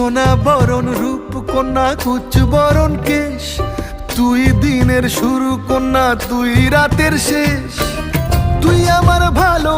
সোনা বরণ রূপ কন্যা কুচ বরণ কেশ, তুই দিনের শুরু কন্যা তুই রাতের শেষ। তুই আমার ভালো